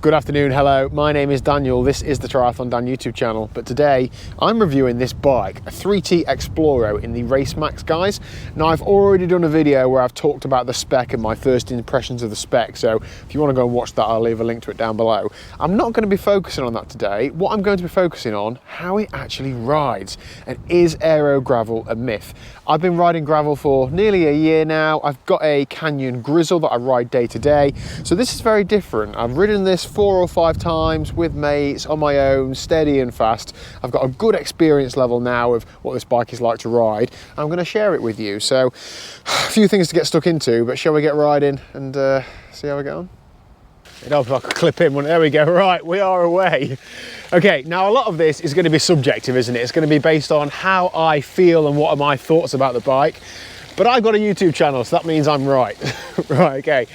Good afternoon, hello, my name is Daniel, this is the TriathlonDan YouTube channel, but today I'm reviewing this bike, a 3T Exploro in the Racemax, guys. Now I've already done a video where I've talked about the spec and my first impressions of the spec, so if you want to go and watch that, I'll leave a link to it down below. I'm not going to be focusing on that today. What I'm going to be focusing on, how it actually rides, and is aero gravel a myth? I've been riding gravel for nearly a year now. I've got a Canyon Grizzle that I ride day to day, so this is very different. I've ridden this 4 or 5 times with mates, on my own, steady and fast. I've got a good experience level now of what this bike is like to ride. I'm going to share it with you. So a few things to get stuck into, but shall we get riding and see how we get on? It'd help if I could clip in. There we go. Right, we are away. Okay, now a lot of this is going to be subjective, isn't it? It's going to be based on how I feel and what are my thoughts about the bike. But I've got a YouTube channel, so that means I'm right. Right, okay.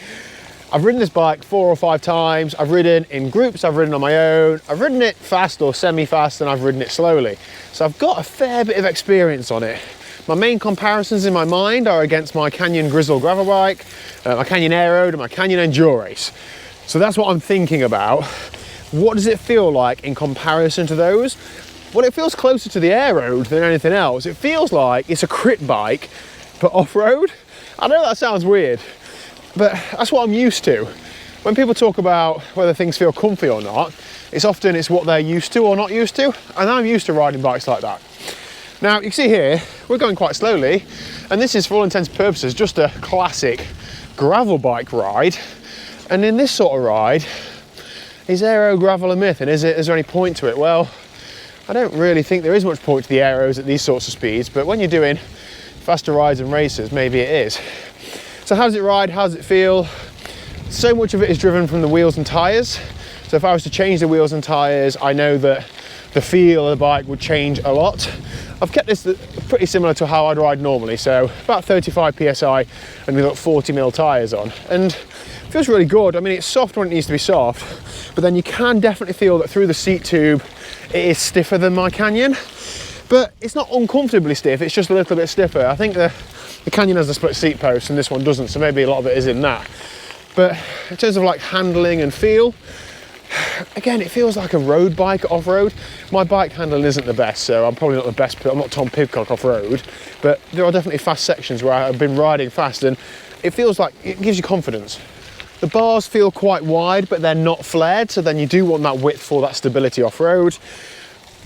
I've ridden this bike 4 or 5 times. I've ridden in groups, I've ridden on my own. I've ridden it fast or semi-fast, and I've ridden it slowly. So I've got a fair bit of experience on it. My main comparisons in my mind are against my Canyon Grizzle gravel bike, my Canyon Aero, and my Canyon Enduro. So that's what I'm thinking about. What does it feel like in comparison to those? Well, it feels closer to the Aero than anything else. It feels like it's a crit bike, but off-road. I know that sounds weird, but that's what I'm used to. When people talk about whether things feel comfy or not, it's what they're used to or not used to, and I'm used to riding bikes like that. Now, you can see here, we're going quite slowly, and this is, for all intents and purposes, just a classic gravel bike ride. And in this sort of ride, is aero gravel a myth, and is there any point to it? Well, I don't really think there is much point to the aeros at these sorts of speeds, but when you're doing faster rides and races, maybe it is. So how does it ride? How does it feel? So much of it is driven from the wheels and tyres. So if I was to change the wheels and tyres, I know that the feel of the bike would change a lot. I've kept this pretty similar to how I'd ride normally. So about 35 PSI and we've got 40mm tyres on. And it feels really good. I mean, it's soft when it needs to be soft, but then you can definitely feel that through the seat tube, it is stiffer than my Canyon. But it's not uncomfortably stiff, it's just a little bit stiffer. I think the Canyon has a split seat post and this one doesn't, so maybe a lot of it is in that. But in terms of like handling and feel, again, it feels like a road bike off-road. My bike handling isn't the best, so I'm probably not the best, I'm not Tom Pidcock off-road, but there are definitely fast sections where I've been riding fast and it feels like it gives you confidence. The bars feel quite wide, but they're not flared, so then you do want that width for that stability off-road.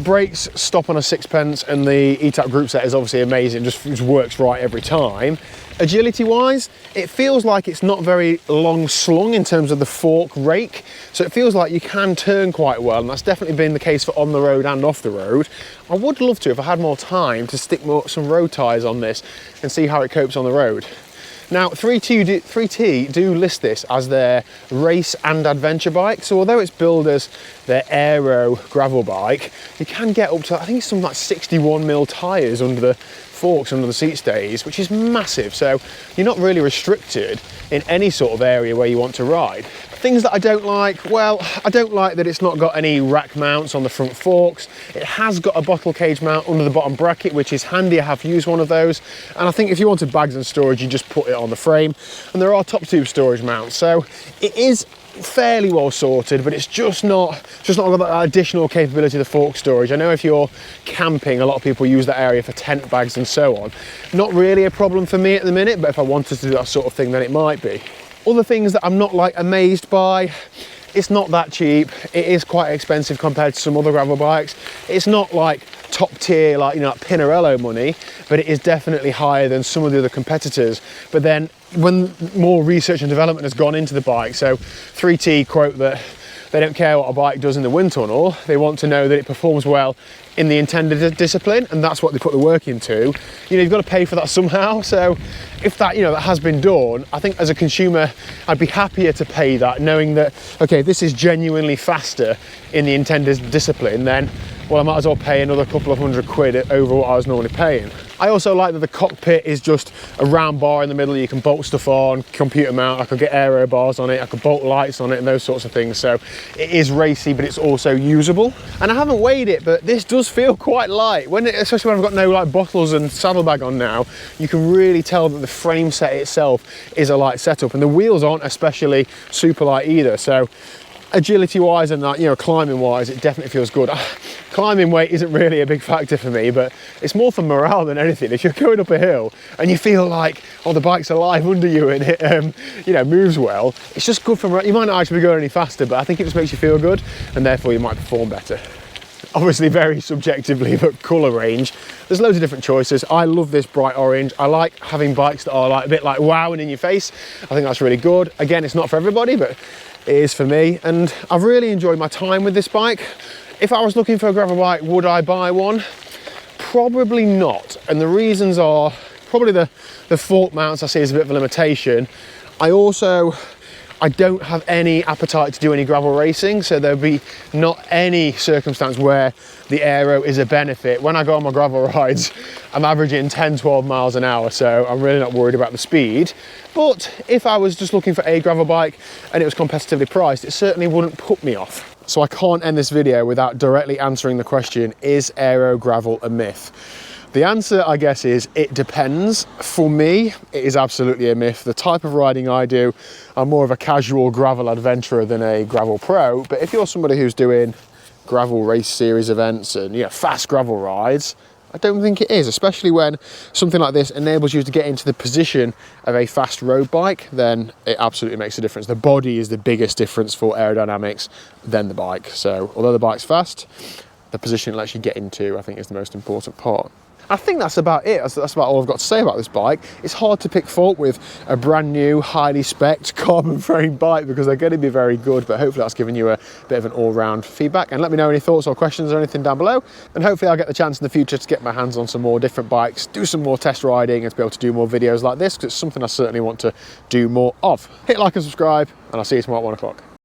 Brakes stop on a 6pence, and the ETAP group set is obviously amazing, just works right every time. Agility wise, it feels like it's not very long slung in terms of the fork rake, so it feels like you can turn quite well, and that's definitely been the case for on the road and off the road. I would love to, if I had more time, to stick some road tyres on this and see how it copes on the road. Now, 3T do list this as their race and adventure bike, so although it's billed as their aero gravel bike, you can get up to, I think it's something like 61mm tyres under the forks, under the seat stays, which is massive, so you're not really restricted in any sort of area where you want to ride. Things that I don't like, well, I don't like that it's not got any rack mounts on the front forks. It has got a bottle cage mount under the bottom bracket, which is handy. I have used one of those, and I think if you wanted bags and storage, you just put it on the frame. And there are top tube storage mounts, so it is fairly well sorted, but it's just not got that additional capability of the fork storage. I know if you're camping, a lot of people use that area for tent bags and so on. Not really a problem for me at the minute, but if I wanted to do that sort of thing, then it might be. Other things that I'm not like amazed by, it's not that cheap. It is quite expensive compared to some other gravel bikes. It's not like top tier, like, you know, like Pinarello money, but it is definitely higher than some of the other competitors. But then when more research and development has gone into the bike, so 3T quote that they don't care what a bike does in the wind tunnel, they want to know that it performs well in the intended discipline, and that's what they put the work into. You know, you've got to pay for that somehow, so if that, you know, that has been done, I think as a consumer, I'd be happier to pay that, knowing that, okay, this is genuinely faster in the intended discipline, then, well, I might as well pay another couple of £100 over what I was normally paying. I also like that the cockpit is just a round bar in the middle. You can bolt stuff on, computer mount. I could get aero bars on it. I could bolt lights on it and those sorts of things. So it is racy, but it's also usable. And I haven't weighed it, but this does feel quite light. Especially when I've got no like bottles and saddlebag on now, you can really tell that the frame set itself is a light setup, and the wheels aren't especially super light either. So agility wise and that, you know, climbing wise, it definitely feels good. Climbing weight isn't really a big factor for me, but it's more for morale than anything. If you're going up a hill and you feel like, oh, the bike's alive under you and it, you know, moves well, it's just good for morale. You might not actually be going any faster, but I think it just makes you feel good, and therefore you might perform better. Obviously very subjectively, but colour range, there's loads of different choices. I love this bright orange. I like having bikes that are like a bit like wowing in your face. I think that's really good. Again, it's not for everybody, but it is for me, and I've really enjoyed my time with this bike. If I was looking for a gravel bike, would I buy one? Probably not, and the reasons are probably the fork mounts I see as a bit of a limitation. I don't have any appetite to do any gravel racing, so there'll be not any circumstance where the Aero is a benefit. When I go on my gravel rides, I'm averaging 10-12 miles an hour, so I'm really not worried about the speed. But if I was just looking for a gravel bike and it was competitively priced, it certainly wouldn't put me off. So I can't end this video without directly answering the question, is Aero gravel a myth? The answer, I guess, is it depends. For me, it is absolutely a myth. The type of riding I do, I'm more of a casual gravel adventurer than a gravel pro. But if you're somebody who's doing gravel race series events and, you know, fast gravel rides, I don't think it is, especially when something like this enables you to get into the position of a fast road bike, then it absolutely makes a difference. The body is the biggest difference for aerodynamics than the bike. So although the bike's fast, the position it lets you get into, I think, is the most important part. I think that's about it. That's about all I've got to say about this bike. It's hard to pick fault with a brand new, highly spec'd carbon frame bike because they're going to be very good, but hopefully that's given you a bit of an all-round feedback. And let me know any thoughts or questions or anything down below. And hopefully I'll get the chance in the future to get my hands on some more different bikes, do some more test riding, and to be able to do more videos like this, because it's something I certainly want to do more of. Hit like and subscribe, and I'll see you tomorrow at 1 o'clock.